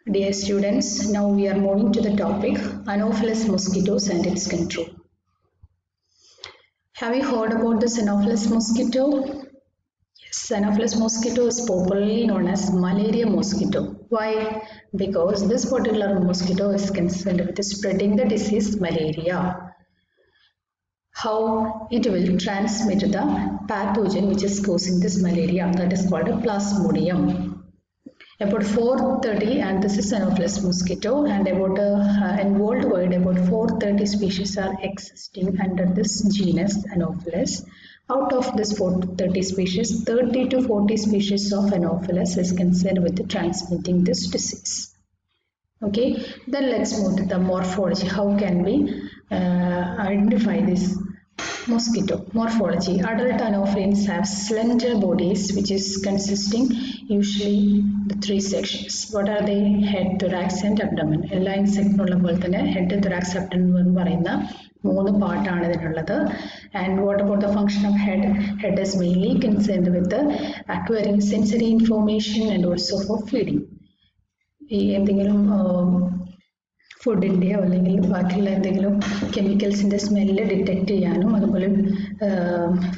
Dear students, now we are moving to the topic Anopheles mosquitoes and its control. Have you heard about the Anopheles mosquito? Yes, Anopheles mosquito is popularly known as malaria mosquito. Why? Because this particular mosquito is concerned with spreading the disease malaria. How it will transmit the pathogen which is causing this malaria, that is called a Plasmodium. About 430, and this is Anopheles mosquito, and about and worldwide about 430 species are existing under this genus Anopheles. Out of this 430 species, 30 to 40 species of Anopheles is concerned with transmitting this disease. Okay, then let's move to the morphology. How can we identify this mosquito? Morphology. Adult anophelines have slender bodies which is consisting usually the three sections. What are they? Head, thorax and abdomen. എല്ലാ ഇൻസെക്റ്റിനുള്ള പോലെ തന്നെ head, thorax, abdomen എന്ന് പറയുന്ന മൂന്ന് പാർട്ടാണ് ഇതിനുള്ളത്. And what about the function of head? Head is mainly concerned with the acquiring sensory information and also for feeding. ഈ എന്തെങ്കിലും ഫുഡിൻ്റെയോ അല്ലെങ്കിൽ ബാക്കിയുള്ള എന്തെങ്കിലും കെമിക്കൽസിൻ്റെ സ്മെല്ല് ഡിറ്റക്റ്റ് ചെയ്യാനും അതുപോലെ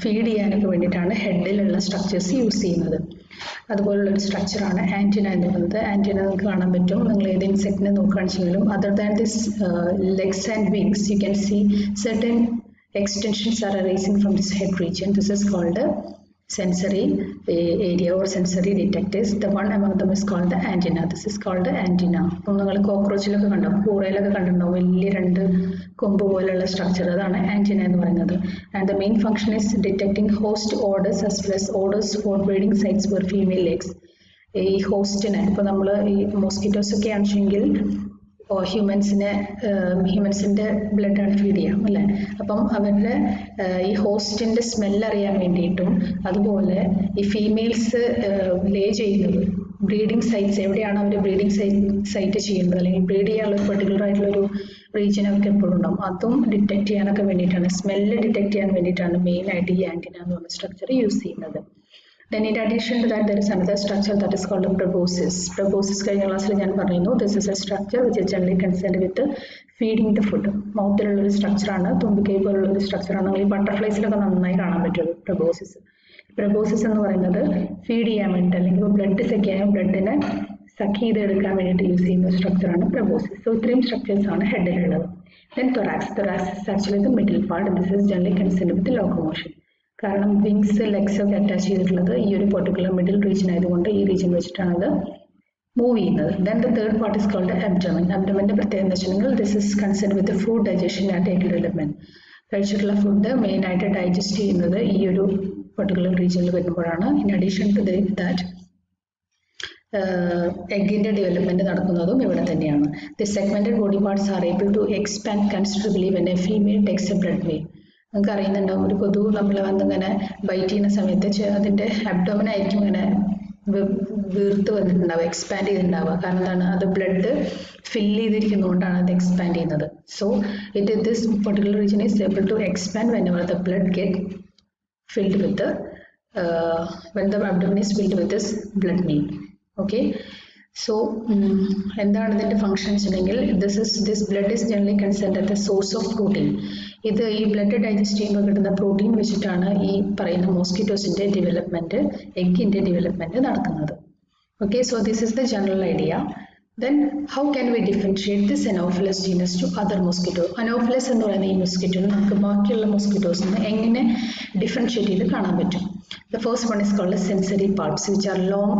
ഫീഡ് ചെയ്യാനൊക്കെ വേണ്ടിയിട്ടാണ് ഹെഡിലുള്ള സ്ട്രക്ചേഴ്സ് യൂസ് ചെയ്യുന്നത്. അതുപോലുള്ളൊരു സ്ട്രക്ചറാണ് ആൻറ്റിന എന്ന് പറയുന്നത്. ആൻറ്റിന നിങ്ങൾക്ക് കാണാൻ പറ്റും. നിങ്ങൾ ഏത് ഇൻസെക്റ്റിനെ നോക്കുകയാണെങ്കിലും other than this legs and wings you can see certain extensions are arising from this head region. This is called a sensory area or sensory detectors. The one among them is called the antenna. This is called the antenna. അപ്പോൾ നിങ്ങൾ കോക്രോച്ചിലൊക്കെ കണ്ടോ, കൂറയിലൊക്കെ കണ്ടിട്ടുണ്ടോ വലിയ രണ്ട് കൊമ്പ് പോലെയുള്ള structure, അതാണ് antenna എന്ന് പറയുന്നത്. And the main function is detecting host orders as well as orders for breeding sites for female eggs. ഈ ഹോസ്റ്റിനെ ഇപ്പോൾ നമ്മൾ ഈ മോസ്കിറ്റോസ് ഒക്കെ ആണെന്നുവെച്ചെങ്കിൽ ഹ്യൂമൻസിൻ്റെ ബ്ലഡാണ് ഫീഡ് ചെയ്യാം അല്ലേ. അപ്പം അവരുടെ ഈ ഹോസ്റ്റിൻ്റെ സ്മെല്ല് അറിയാൻ വേണ്ടിയിട്ടും അതുപോലെ ഈ ഫീമെയിൽസ് ലേ ചെയ്യുന്നത് ബ്രീഡിങ് സൈറ്റ്സ് എവിടെയാണ് അവർ ബ്രീഡിങ് സൈറ്റ് ചെയ്യുന്നത് അല്ലെങ്കിൽ ബ്രീഡ് ചെയ്യാനുള്ള പെർട്ടിക്കുലർ ആയിട്ടുള്ളൊരു റീജിയൻ അവർക്ക് എപ്പോഴും ഉണ്ടാവും. അതും ഡിറ്റക്ട് ചെയ്യാനൊക്കെ വേണ്ടിയിട്ടാണ്, സ്മെല്ല് ഡിറ്റക്ട് ചെയ്യാൻ വേണ്ടിയിട്ടാണ് മെയിനായിട്ട് ഈ ആൻറ്റിന എന്ന് പറഞ്ഞ സ്ട്രക്ചർ യൂസ് ചെയ്യുന്നത്. Then in addition to that, there is another structure that is called a proboscis. Proboscis കഴിഞ്ഞ ക്ലാസ്സിൽ ഞാൻ പറയുന്നു. This is a structure which is generally concerned with feeding the food. മൗത്തിലുള്ളൊരു സ്ട്രക്ചറാണ്, തുമ്പിക്കൈ പോലുള്ളൊരു സ്ട്രക്ചറാണ്. ഈ ബട്ടർഫ്ലൈസിലൊക്കെ നന്നായി കാണാൻ പറ്റും proboscis. Proboscis എന്ന് പറയുന്നത് ഫീഡ് ചെയ്യാൻ വേണ്ടിയിട്ട് അല്ലെങ്കിൽ ബ്ലഡ് സെക്കാനും ബ്ലഡിനെ സക്ക് ചെയ്തെടുക്കാൻ വേണ്ടിയിട്ട് യൂസ് ചെയ്യുന്ന സ്ട്രക്ചറാണ് proboscis. സോ ഇത്രയും സ്ട്രക്ചേഴ്സ് ആണ് ഹെഡിലുള്ളത്. Then thorax. Thorax is actually the middle part. This is generally concerned with locomotion. കാരണം വിങ്സ് ലെഗ്സ് ഒക്കെ അറ്റാച്ച് ചെയ്തിട്ടുള്ളത് ഈ ഒരു പെർട്ടിക്കുലർ മിഡിൽ റീജിയൻ ആയതുകൊണ്ട് ഈ റീജിയൻ വെച്ചിട്ടാണ് അത് മൂവ് ചെയ്യുന്നത്. Then the third part is called abdomen. അബ്ഡമൻ്റെ പ്രത്യേകത എന്ന് വെച്ചിട്ടുണ്ടെങ്കിൽ this is concern with food digestion and egg development. കഴിച്ചിട്ടുള്ള ഫുഡ് മെയിനായിട്ട് ഡൈജസ്റ്റ് ചെയ്യുന്നത് ഈ ഒരു പെർട്ടിക്കുലർ റീജിയനിൽ വരുമ്പോഴാണ്. ഇൻ അഡീഷൻ ടു ദാറ്റ് എഗിൻ്റെ ഡെവലപ്മെന്റ് നടക്കുന്നതും ഇവിടെ തന്നെയാണ്. The segmented body parts are able to expand considerably when a female takes a blood meal. നമുക്ക് അറിയുന്നുണ്ടാവും, ഒരു കൊതുക് നമ്മൾ വന്നിങ്ങനെ ബൈറ്റ് ചെയ്യുന്ന സമയത്ത് അതിൻ്റെ അബ്ഡോമനായിരിക്കും ഇങ്ങനെ വീർത്ത് വന്നിട്ടുണ്ടാവുക, എക്സ്പാൻഡ് ചെയ്തിട്ടുണ്ടാവുക. കാരണം എന്താണ്, അത് ബ്ലഡ് ഫില്ല് ചെയ്തിരിക്കുന്നതുകൊണ്ടാണ് അത് എക്സ്പാൻഡ് ചെയ്യുന്നത്. So this particular region is able to expand whenever the blood get filled with the when the abdomen is filled with this blood meal. Okay, so എന്താണ് ഇതിൻ്റെ ഫംഗ്ഷൻ വെച്ചിട്ടുണ്ടെങ്കിൽ this blood is generally considered as the source of protein. ഇത് ഈ blood digest ചെയ്യുമ്പോൾ കിട്ടുന്ന protein വെച്ചിട്ടാണ് ഈ പറയുന്ന മോസ്കിറ്റോസിൻ്റെ ഡെവലപ്മെന്റ്, എഗിൻ്റെ ഡെവലപ്മെന്റ് നടക്കുന്നത്. Okay, so this is the general idea. Then how can we differentiate this Anopheles genus to other mosquito? Anopheles എന്ന് പറയുന്ന ഈ മൊസ്കിറ്റോനെ നമുക്ക് ബാക്കിയുള്ള മോസ്കിറ്റോസിന് എങ്ങനെ ഡിഫറൻഷിയേറ്റ് ചെയ്ത് കാണാൻ പറ്റും? The first one is called sensory palps which are long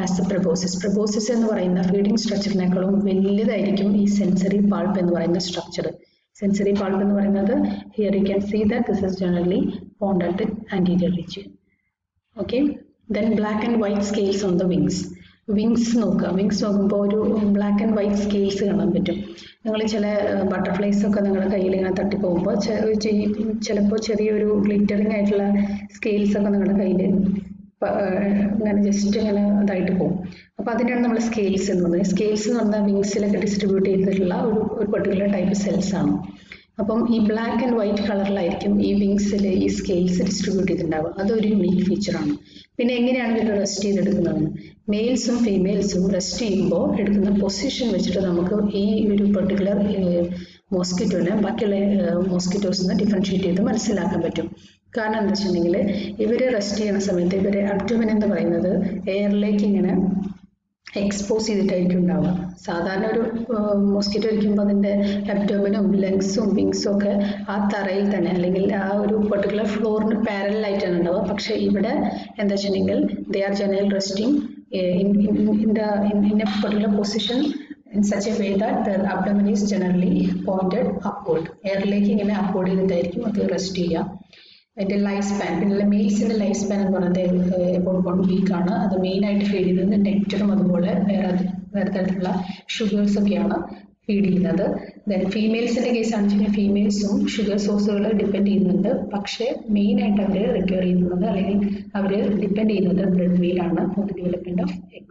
as the proboscis. Proboscis എന്ന് പറയുന്ന ഫീഡിംഗ് സ്ട്രക്ചറിനേക്കാളും വലുതായിരിക്കും ഈ സെൻസറി പാൾപ്പ് എന്ന് പറയുന്ന സ്ട്രക്ചർ. സെൻസറി പാൾപ്പ് എന്ന് പറയുന്നത് here you can see that this is generally found at the anterior region. Okay, then black and white scales on the wings. Wings നോക്കുമ്പോൾ ഒരു ബ്ലാക്ക് ആൻഡ് വൈറ്റ് സ്കെയിൽസ് കാണാൻ പറ്റും. നിങ്ങൾ ചില ബട്ടർഫ്ലൈസ് ഒക്കെ നിങ്ങളുടെ കയ്യിൽ ഇങ്ങനെ തട്ടിപ്പോകുമ്പോൾ ചിലപ്പോൾ ചെറിയൊരു ഗ്ലിറ്ററിങ് ആയിട്ടുള്ള സ്കെയിൽസ് ഒക്കെ നിങ്ങളുടെ കയ്യിൽ ഇങ്ങനെ ജസ്റ്റ് ഇങ്ങനെ ഇതായിട്ട് പോകും. അപ്പോൾ അതിനാണ് നമ്മൾ സ്കെയിൽസ് എന്ന് പറയുന്നത്. സ്കെയിൽസ് എന്ന് പറഞ്ഞാൽ വിങ്സിലൊക്കെ ഡിസ്ട്രിബ്യൂട്ട് ചെയ്തിട്ടുള്ള ഒരു പെർട്ടിക്കുലർ ടൈപ്പ് സെൽസ് ആണ്. അപ്പം ഈ ബ്ലാക്ക് ആൻഡ് വൈറ്റ് കളറിലായിരിക്കും ഈ വിങ്സിൽ ഈ സ്കെയിൽസ് ഡിസ്ട്രിബ്യൂട്ട് ചെയ്തിട്ടുണ്ടാവുക. അതൊരു യുണീക്ക് ഫീച്ചറാണ്. പിന്നെ എങ്ങനെയാണ് ഇവർ റെസ്റ്റ് ചെയ്തെടുക്കുന്നത്? മെയിൽസും ഫീമെയിൽസും റെസ്റ്റ് ചെയ്യുമ്പോൾ എടുക്കുന്ന പൊസിഷൻ വെച്ചിട്ട് നമുക്ക് ഈ ഒരു പെർട്ടിക്കുലർ മോസ്കിറ്റോനെ ബാക്കിയുള്ള മോസ്കിറ്റോസിൽ നിന്ന് ഡിഫറൻഷിയേറ്റ് ചെയ്ത് മനസ്സിലാക്കാൻ പറ്റും. കാരണം എന്താ വെച്ചിട്ടുണ്ടെങ്കിൽ ഇവർ റെസ്റ്റ് ചെയ്യുന്ന സമയത്ത് ഇവരെ അബ്ഡോമൻ എന്ന് പറയുന്നത് എയറിലേക്ക് ഇങ്ങനെ എക്സ്പോസ് ചെയ്തിട്ടായിരിക്കും ഉണ്ടാവുക. സാധാരണ ഒരു മോസ്കിറ്റോ ഇരിക്കുമ്പോൾ അതിൻ്റെ അബ്ഡോമനും ലങ്സും വിങ്സും ഒക്കെ ആ തറയിൽ തന്നെ അല്ലെങ്കിൽ ആ ഒരു പെർട്ടിക്കുലർ ഫ്ലോറിന് പാരലായിട്ടാണ് ഉണ്ടാവുക. പക്ഷേ ഇവിടെ എന്താ വെച്ചിട്ടുണ്ടെങ്കിൽ they are general resting in a particular position in such a way that the abdomen is generally pointed upward. എയറിലേക്ക് ഇങ്ങനെ അപ്വേർഡ് ചെയ്തിട്ടായിരിക്കും അത് റെസ്റ്റ് ചെയ്യുക. അതിൻ്റെ ലൈഫ് സ്പാൻ, പിന്നെ മെയിൽസിൻ്റെ ലൈഫ് സ്പാൻ എന്ന് പറയുന്നത് എബൌട്ട് 1 വീക്ക് ആണ്. അത് മെയിനായിട്ട് ഫീഡ് ചെയ്യുന്നത് നെക്ടറും അതുപോലെ വേറെ തരത്തിലുള്ള ഷുഗേഴ്സൊക്കെയാണ് ഫീഡ് ചെയ്യുന്നത്. ദെൻ ഫീമെയിൽസിൻ്റെ കേസ് ആണെന്നുവെച്ചാൽ ഫീമെയിൽസും ഷുഗർ സോഴ്സുകൾ ഡിപ്പെൻഡ് ചെയ്യുന്നുണ്ട്. പക്ഷേ മെയിനായിട്ട് അവർ റിക്വയർ ചെയ്യുന്നത് അല്ലെങ്കിൽ അവർ ഡിപ്പെൻഡ് ചെയ്യുന്നത് ബ്ലഡ് മീലാണ് for the development of eggs.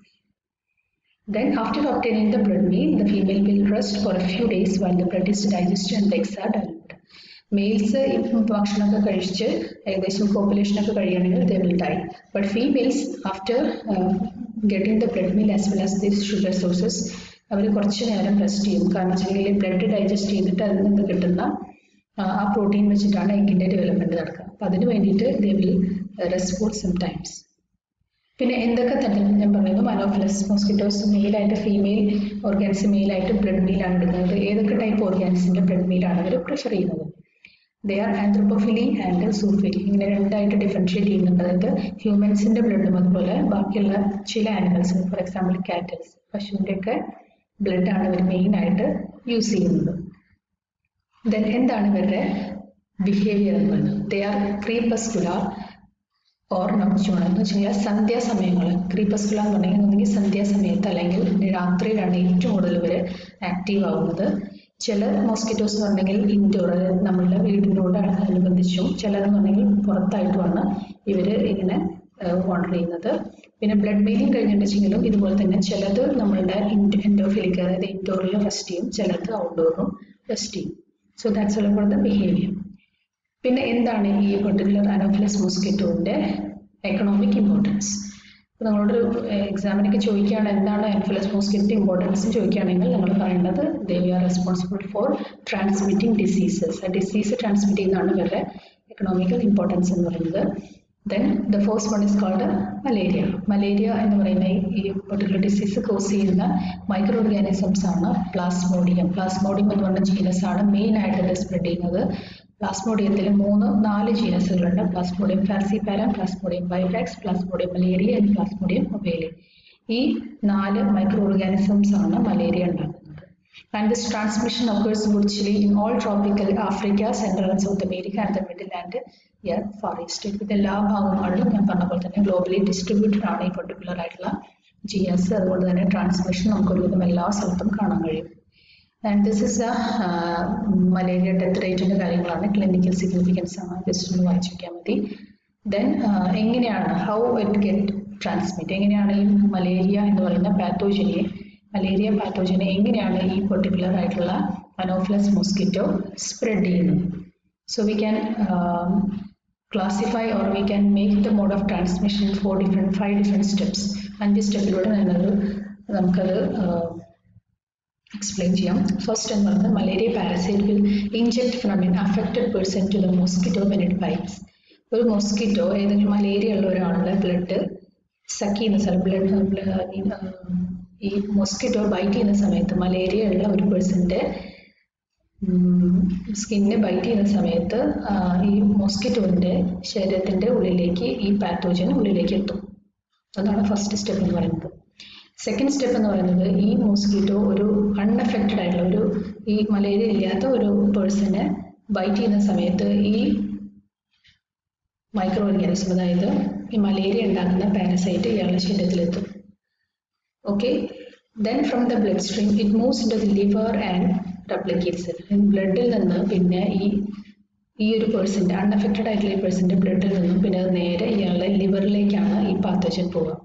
Then after obtaining the blood meal, the female will rest for a few days while the blood is digested and the eggs are developed. Males ഭക്ഷണമൊക്കെ കഴിച്ച് ഏകദേശം പോപ്പുലേഷനൊക്കെ കഴിയുകയാണെങ്കിൽ they will die. But females after getting the blood meal as well as these sugar sources അവർ കുറച്ച് നേരം rest ചെയ്യും. കാരണം വെച്ചിട്ടുണ്ടെങ്കിൽ blood digest ചെയ്തിട്ട് അതിൽ നിന്ന് കിട്ടുന്ന ആ പ്രോട്ടീൻ വെച്ചിട്ടാണ് എഗ്ഗിൻ്റെ ഡെവലപ്മെൻറ്റ് നടക്കുക. അപ്പം അതിന് വേണ്ടിയിട്ട് they will rest for some times. പിന്നെ എന്തൊക്കെ തന്നെ ഞാൻ പറയുന്നു, അനോഫിലസ് മോസ്കിറ്റോസ് മെയിലായിട്ട് ഫീമെയിൽ ഓർഗാൻസ് മെയിലായിട്ട് ബ്ലഡ് മീലാണ് എടുക്കുന്നത്. ഏതൊക്കെ ടൈപ്പ് ഓർഗാൻസിൻ്റെ ബ്ലഡ് മീലാണ് അവർ പ്രിഫർ ചെയ്യുന്നത്? They are anthropophily and zoophily. ഇങ്ങനെ രണ്ടായിട്ട് ഡിഫറൻഷിയേറ്റ് ചെയ്യുന്നുണ്ട്. അതായത് ഹ്യൂമൻസിൻ്റെ ബ്ലഡും അതുപോലെ ബാക്കിയുള്ള ചില ആനിമൽസ്, ഫോർ എക്സാമ്പിൾ കാറ്റൽസ്, പശുവിൻ്റെയൊക്കെ ബ്ലഡാണ് ഇവർ മെയിനായിട്ട് യൂസ് ചെയ്യുന്നത്. ദെൻ എന്താണ് ഇവരുടെ ബിഹേവിയർ എന്ന് പറയുന്നത്? ദേ ആർ ക്രീപ്പസ്കുലാർ ഓർ നൊക്ചൂണൽ എന്ന് വെച്ച് കഴിഞ്ഞാൽ സന്ധ്യാസമയങ്ങൾ. ക്രീപ്പസ്കുലാർ എന്ന് പറഞ്ഞിട്ടുണ്ടെങ്കിൽ സന്ധ്യാസമയത്ത് അല്ലെങ്കിൽ രാത്രിയിലാണ് ഏറ്റവും കൂടുതൽ ഇവർ ആക്റ്റീവ് ആവുന്നത്. ചില മോസ്കിറ്റോസ് എന്ന് പറഞ്ഞെങ്കിൽ ഇൻഡോർ, നമ്മളുടെ വീടിനോട് അനുബന്ധിച്ചും, ചിലതെന്ന് പറഞ്ഞെങ്കിൽ പുറത്തായിട്ടുമാണ് ഇവർ ഇങ്ങനെ വാണ്ടർ ചെയ്യുന്നത്. പിന്നെ ബ്ലഡ് മീലിംഗ് കഴിഞ്ഞിട്ടുണ്ടെങ്കിലും ഇതുപോലെ തന്നെ ചിലത് നമ്മളുടെ എൻഡോഫിലിക്, അതായത് ഇൻഡോറിൽ റെസ്റ്റ് ചെയ്യും, ചിലത് ഔട്ട്ഡോറിലും റെസ്റ്റ് ചെയ്യും. So that's all about the behaviour. പിന്നെ എന്താണ് ഈ പെർട്ടിക്കുലർ അനോഫിലസ് മോസ്കിറ്റോൻ്റെ എക്കണോമിക് ഇമ്പോർട്ടൻസ്? അപ്പോൾ നമ്മളോടൊരു എക്സാമിനൊക്കെ ചോദിക്കുകയാണ് എന്താണ് അനോഫിലസ് മോസ്കിറ്റോ ഇമ്പോർട്ടൻസ് ചോദിക്കുകയാണെങ്കിൽ നമ്മൾ പറയേണ്ടത് they are responsible for transmitting diseases. ആ ഡിസീസ് ട്രാൻസ്മിറ്റ് ചെയ്യുന്നതാണ് ഇവരുടെ എക്കണോമിക്കൽ ഇമ്പോർട്ടൻസ് എന്ന് പറയുന്നത്. Then the first one is called malaria. Malaria എന്ന് പറയുന്ന ഈ പെർട്ടിക്കുലർ ഡിസീസ് കോസ് ചെയ്യുന്ന മൈക്രോ ഓർഗാനിസംസ് ആണ് പ്ലാസ്മോഡിയം. പ്ലാസ്മോഡിയം എന്ന് പറഞ്ഞ ജീനസ് ആണ് മെയിനായിട്ട് ഇത് സ്പ്രെഡ് ചെയ്യുന്നത്. പ്ലാസ്മോഡിയത്തിൽ 3-4 ജീനസുകളുണ്ട്. Plasmodium falciparum, plasmodium vivax, plasmodium malaria and plasmodium ovale. ഈ 4 മൈക്രോ ഓർഗാനിസംസ് ആണ് മലേറിയ ഉണ്ടാക്കുന്നത്. And this transmission occurs virtually in all tropical Africa, Central and South America and the Middle and Far East. ഇത് എല്ലാ ഭാഗങ്ങളിലും ഞാൻ പറഞ്ഞ പോലെ തന്നെ ഗ്ലോബലി ഡിസ്ട്രിബ്യൂട്ടഡ് ആണ് ഈ പെർട്ടിക്കുലർ ആയിട്ടുള്ള ജീനസ്. അതുകൊണ്ട് തന്നെ ട്രാൻസ്മിഷൻ നമുക്ക് ഒരുവിധം എല്ലാ സ്ഥലത്തും കാണാൻ കഴിയും. And this is malaria death റേറ്റിൻ്റെ കാര്യങ്ങളാണ്, ക്ലിനിക്കൽ സിഗ്നിഫിക്കൻസ് ആണ്, ജസ്റ്റ് ഒന്ന് വായിച്ചു വയ്ക്കാൻ മതി. ദെൻ എങ്ങനെയാണ് ഹൗ ഇറ്റ് ഗെറ്റ് ട്രാൻസ്മിറ്റ്, എങ്ങനെയാണ് ഈ മലേറിയ എന്ന് പറയുന്ന മലേറിയ പാത്തോജനെ എങ്ങനെയാണ് ഈ പെർട്ടിക്കുലർ ആയിട്ടുള്ള അനോഫിലസ് മോസ്കിറ്റോ സ്പ്രെഡ് ചെയ്യുന്നത്? So we can classify or we can make the mode of transmission 5 different steps. 5 സ്റ്റെപ്പിലൂടെ നമുക്കത് എക്സ്പ്ലെയിൻ ചെയ്യാം. ഫസ്റ്റ് എന്ന് പറയുന്നത് malaria parasite will inject from an affected person to the mosquito when it bites. ഒരു mosquito ഏതെങ്കിലും malaria ഉള്ള ഒരാളുടെ blood suck ചെയ്യുന്ന സ്ഥലം, ഈ മോസ്കിറ്റോ ബൈറ്റ് ചെയ്യുന്ന സമയത്ത് മലേറിയ ഉള്ള ഒരു പേഴ്സൻ്റെ സ്കിന്നെ ബൈറ്റ് ചെയ്യുന്ന സമയത്ത് ഈ മോസ്കിറ്റോൻ്റെ ശരീരത്തിൻ്റെ ഉള്ളിലേക്ക് ഈ പാത്തോജൻ ഉള്ളിലേക്ക് എത്തും. അതാണ് ഫസ്റ്റ് സ്റ്റെപ്പ് എന്ന് പറയുന്നത്. സെക്കൻഡ് സ്റ്റെപ്പ് എന്ന് പറയുന്നത് ഈ മോസ്കിറ്റോ ഒരു അൺഅഫക്റ്റഡ് ആയിട്ടുള്ള ഈ മലേറിയ ഇല്ലാത്ത ഒരു പേഴ്സണെ ബൈറ്റ് ചെയ്യുന്ന സമയത്ത് ഈ മൈക്രോ ഓർഗാനിസം, അതായത് ഈ മലേറിയ ഉണ്ടാക്കുന്ന പാരസൈറ്റ് ഇയാളുടെ ശരീരത്തിലെത്തും. Okay, then from the blood stream it moves into the liver and replicates. ബ്ലഡിൽ നിന്ന് പിന്നെ ഈ ഒരു പേഴ്സൻ്റെ അൺഅഫക്റ്റഡ് ആയിട്ടുള്ള ഈ പേഴ്സൻ്റെ ബ്ലഡിൽ നിന്നും പിന്നെ അത് നേരെ ഇയാളുടെ ലിവറിലേക്കാണ് ഈ പാത്തോജൻ പോവുക.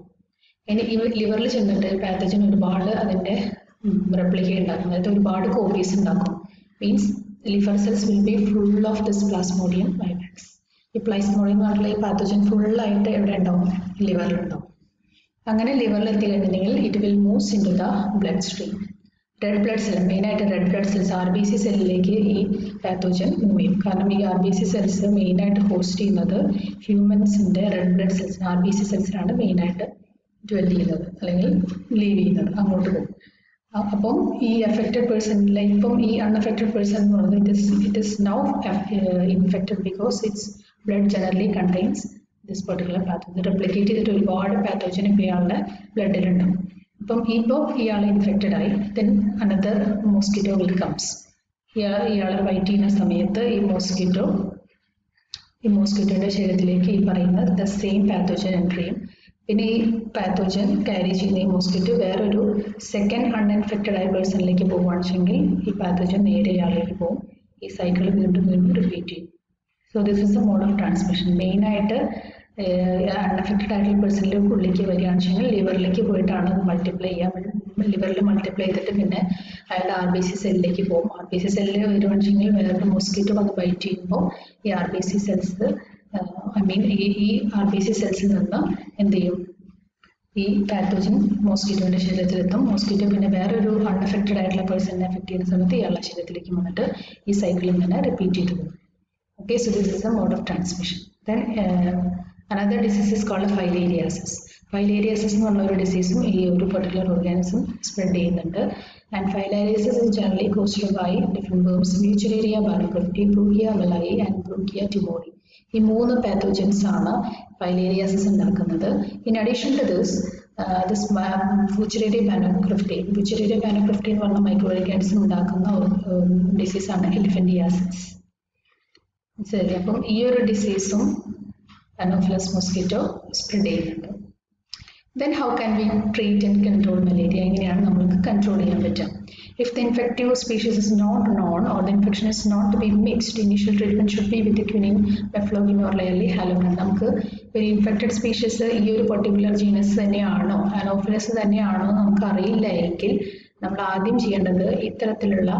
ഇനി ഈ ലിവറിൽ ചെന്നിട്ട് പാത്തോജൻ ഒരുപാട് അതിൻ്റെ റെപ്ലിക്കേറ്റ് ഉണ്ടാക്കും, അതായത് ഒരുപാട് കോപ്പീസ് ഉണ്ടാക്കും. Means liver cells will be full of this Plasmodium vivax. ഈ പ്ലൈസ്മോഡിയം എന്ന് പറഞ്ഞിട്ടുള്ള ഈ പാത്തോജൻ ഫുള്ളായിട്ട് എവിടെ ഉണ്ടാവും? ലിവറിലുണ്ടാവും. അങ്ങനെ ലിവറിൽ എത്തി കഴിഞ്ഞിട്ടുണ്ടെങ്കിൽ it will moves into the blood stream. Red blood cell, മെയിനായിട്ട് റെഡ് ബ്ലഡ് സെൽസ് RBC സെല്ലിലേക്ക് ഈ പാത്തോജൻ മൂവ് ചെയ്യും. കാരണം ഈ RBC സെൽസ് മെയിനായിട്ട് ഹോസ്റ്റ് ചെയ്യുന്നത് ഹ്യൂമൻസിൻ്റെ റെഡ് ബ്ലഡ് സെൽസിന്, RBC സെൽസിനാണ് മെയിനായിട്ട് ഡ്വെൽ ചെയ്യുന്നത് അല്ലെങ്കിൽ ലീവ് ചെയ്യുന്നത്, അങ്ങോട്ട് പോകും. അപ്പം ഈ അഫക്റ്റഡ് പേഴ്സണിലെ ഇപ്പം ഈ അൺഅഫക്റ്റഡ് പേഴ്സൺ എന്ന് പറയുന്നത് it is now infected because it's blood generally contains this particular pathogen. Replicate ചെയ്തിട്ട് ഒരുപാട് പാത്തോജൻ ഇപ്പോൾ ഇയാളുടെ ബ്ലഡിലുണ്ടാവും. അപ്പം ഇപ്പോൾ ഇയാൾ ഇൻഫെക്റ്റഡ് ആയി, then another mosquito will comes. ഇയാളെ ബൈറ്റ് ചെയ്യുന്ന സമയത്ത് ഈ മോസ്കിറ്റോയുടെ ശരീരത്തിലേക്ക് ഈ പറയുന്ന ദ സെയിം പാത്തോജൻ എൻട്രി ചെയ്യും. പിന്നെ ഈ പാത്തോജൻ ക്യാരി ചെയ്യുന്ന ഈ മോസ്കിറ്റോ വേറൊരു സെക്കൻഡ് അൺഇൻഫെക്റ്റഡ് ആയ പേഴ്സണിലേക്ക് പോകുകയാണെന്നുവെച്ചെങ്കിൽ ഈ പാത്തോജൻ നേരെ ഇയാളിലേക്ക് പോകും. ഈ സൈക്കിൾ വീണ്ടും റിപ്പീറ്റ് ചെയ്യും. So this is a mode of transmission. മെയിനായിട്ട് അൺഅഫക്റ്റഡ് ആയിട്ടുള്ള പേഴ്സണിലേക്ക് ഉള്ളിലേക്ക് വരികയാണെന്നുവെച്ചെങ്കിൽ ലിവറിലേക്ക് പോയിട്ടാണ് അത് മൾട്ടിപ്ലൈ ചെയ്യാൻ. ലിവറിൽ മൾട്ടിപ്ലൈ ചെയ്തിട്ട് പിന്നെ അയാളുടെ RBC സെല്ലിലേക്ക് പോകും. RBC സെല്ലിൽ വരുവാണെന്നുവെച്ചെങ്കിൽ വേറൊരു മോസ്കിറ്റോ വന്ന് ബൈറ്റ് ചെയ്യുമ്പോൾ ഈ RBC സെൽസ് ഈ RBC സെൽസിൽ നിന്ന് എന്ത് ചെയ്യും? ഈ പാത്തോജൻ മോസ്കിറ്റോയുടെ ശരീരത്തിലെത്തും. മോസ്കിറ്റോ പിന്നെ വേറൊരു അൺഅഫക്റ്റഡ് ആയിട്ടുള്ള പേഴ്സണിനെ അഫക്റ്റ് ചെയ്യുന്ന സമയത്ത് ഇയാളുടെ ശരീരത്തിലേക്ക് വന്നിട്ട് ഈ സൈക്കിൾ ഇങ്ങനെ റിപ്പീറ്റ് ചെയ്ത് പോകും. Okay, so this is the mode of transmission. Then another disease is called filariasis. Filariasis എന്ന് പറഞ്ഞ ഒരു ഡിസീസും ഈ ഒരു പെർട്ടിക്കുലർ ഓർഗാനിസം സ്പ്രെഡ് ചെയ്യുന്നുണ്ട്. And filariasis is generally caused by different worms, Wuchereria banacrofti, Bruchia malayi and Bruchia tumori. ഈ 3 pathogens ആണ് filariasis ഉണ്ടാക്കുന്നത്. In addition to this Wuchereria banacrofti എന്ന് പറഞ്ഞ മൈക്രോ ഓർഗാനിസം ഉണ്ടാക്കുന്ന ഡിസീസാണ് എലിഫന്റിയാസിസ്. ശരി, അപ്പം ഈ ഒരു ഡിസീസും അനോഫിലസ് മോസ്കിറ്റോ സ്പ്രെഡ് ചെയ്യുന്നുണ്ട്. Then how can we treat and control malaria? എങ്ങനെയാണ് നമുക്ക് കൺട്രോൾ ചെയ്യാൻ പറ്റുക? If the infective species is not known or the infection is not to be mixed, initial treatment should be with quinine, mefloquine or rarely ഹാലോവൻ. നമുക്ക് ഒരു infected species ഈ ഒരു particular genus തന്നെയാണോ, അനോഫിലസ് തന്നെയാണോ നമുക്ക് അറിയില്ല എങ്കിൽ നമ്മൾ ആദ്യം ചെയ്യേണ്ടത് ഇത്തരത്തിലുള്ള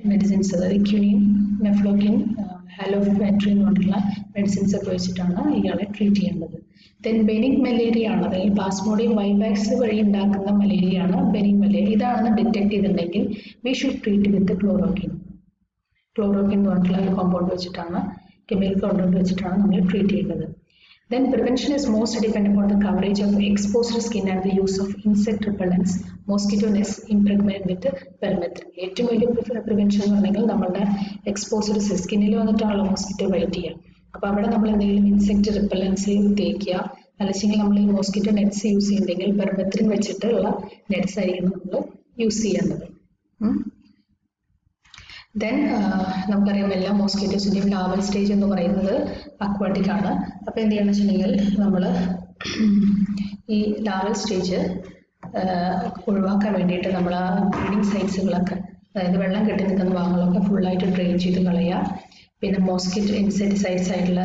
മെഡിസിൻസ്, അതായത് ക്വിനിൻ, മെഫ്ലോക്വിൻ, ഹാലോഫെൻട്രിൻ എന്ന് പറഞ്ഞിട്ടുള്ള മെഡിസിൻസ് ഒക്കെ വെച്ചിട്ടാണ് ഇയാളെ ട്രീറ്റ് ചെയ്യേണ്ടത്. ദെൻ ബെനിക് മലേറിയ ആണ്, അതായത് പ്ലാസ്മോഡിയം വൈവാക്സ് വഴി ഉണ്ടാക്കുന്ന മലേറിയ ആണ് ബെനിക് മലേറിയ. ഇതാണെന്ന് ഡിറ്റക്ട് ചെയ്തിട്ടുണ്ടെങ്കിൽ we should treat with chloroquine എന്ന് പറഞ്ഞിട്ടുള്ള ഒരു കോമ്പൗണ്ട് വെച്ചിട്ടാണ്, കെമിക്കൽ കോമ്പൗണ്ട് വെച്ചിട്ടാണ് നമ്മൾ ട്രീറ്റ് ചെയ്യുന്നത്. Then prevention is most dependent upon the coverage of exposed skin and the use of insect repellents, mosquito nets impregnated with permethrin. ഏറ്റവും വലിയ prevention എന്ന് പറഞ്ഞാൽ നമ്മളുടെ എക്സ്പോസ്ഡ് സ്കിന്നിൽ വന്നിട്ടാണല്ലോ മോസ്കിറ്റോ ബൈറ്റ് ചെയ്യുക. അപ്പോൾ അവിടെ നമ്മൾ എന്തെങ്കിലും ഇൻസെക്ട് റിപ്പല്ലൻസ് തേക്കുക, അല്ലെങ്കിൽ നമ്മൾ ഈ മോസ്കിറ്റോ നെറ്റ്സ് യൂസ് ചെയ്യുന്നുണ്ടെങ്കിൽ പെർമെത്രിൻ വെച്ചിട്ടുള്ള നെറ്റ്സ് ആയിരിക്കും നമ്മൾ യൂസ് ചെയ്യേണ്ടത്. ദെൻ നമുക്കറിയാം എല്ലാ മോസ്കിറ്റോസിൻ്റെയും ലാവൽ സ്റ്റേജ് എന്ന് പറയുന്നത് അക്വാട്ടിക് ആണ്. അപ്പോൾ എന്ത് ചെയ്യണമെന്ന് വെച്ചിട്ടുണ്ടെങ്കിൽ നമ്മൾ ഈ ലാവൽ സ്റ്റേജ് ഒഴിവാക്കാൻ വേണ്ടിയിട്ട് നമ്മൾ ആ ബ്രീഡിങ് സൈറ്റ്സുകളൊക്കെ, അതായത് വെള്ളം കെട്ടി നിൽക്കുന്ന ഭാഗങ്ങളൊക്കെ ഫുള്ളായിട്ട് ഡ്രെയിൻ ചെയ്ത് കളയുക. പിന്നെ മോസ്കിറ്റോ ഇൻസെക്ടിസൈഡ്സ് ആയിട്ടുള്ള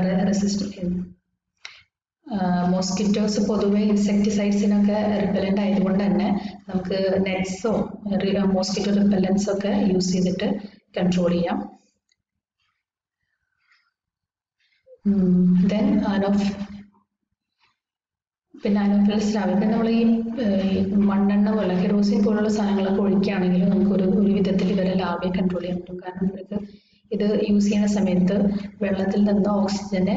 മോസ്കിറ്റോസ് പൊതുവെ ഇൻസെക്ടിസൈഡ്സിനൊക്കെ റിപ്പലൻ്റ് ആയതുകൊണ്ട് തന്നെ നമുക്ക് നെറ്റ്സോ മോസ്കിറ്റോ റിപ്പല്ലൻസോ ഒക്കെ യൂസ് ചെയ്തിട്ട് കൺട്രോൾ ചെയ്യാം. ദെൻ പിന്നെ അനോഫിലസ് ലാവൽ, നമ്മൾ ഈ മണ്ണെണ്ണ പോലെ കെറോസിൻ പോലുള്ള സാധനങ്ങളൊക്കെ ഒഴിക്കുകയാണെങ്കിൽ നമുക്ക് ഒരു വിധത്തിൽ ഇവരെ ലാവയെ കൺട്രോൾ ചെയ്യാൻ പറ്റും. കാരണം ഇവർക്ക് ഇത് യൂസ് ചെയ്യുന്ന സമയത്ത് വെള്ളത്തിൽ നിന്ന് ഓക്സിജനെ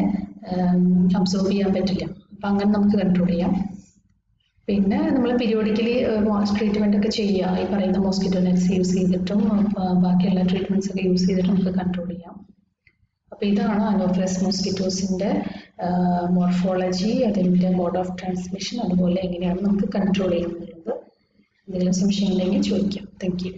അബ്സോർബ് ചെയ്യാൻ പറ്റില്ല. അപ്പം അങ്ങനെ നമുക്ക് കൺട്രോൾ ചെയ്യാം. പിന്നെ നമ്മൾ പീരിയോഡിക്കലി ട്രീറ്റ്മെൻ്റ് ഒക്കെ ചെയ്യുക, ഈ പറയുന്ന മോസ്കിറ്റോ നെറ്റ്സ് യൂസ് ചെയ്തിട്ടും ബാക്കിയുള്ള ട്രീറ്റ്മെൻറ്റ്സ് ഒക്കെ യൂസ് ചെയ്തിട്ട് നമുക്ക് കൺട്രോൾ ചെയ്യാം. അപ്പോൾ ഇതാണ് അനോഫിലസ് മോസ്കിറ്റോസിൻ്റെ മോർഫോളജി, അതിൻ്റെ മോഡ് ഓഫ് ട്രാൻസ്മിഷൻ, അതുപോലെ എങ്ങനെയാണ് നമുക്ക് കൺട്രോൾ ചെയ്യുന്നത്. എന്തെങ്കിലും സംശയം ഉണ്ടെങ്കിൽ ചോദിക്കാം. Thank you.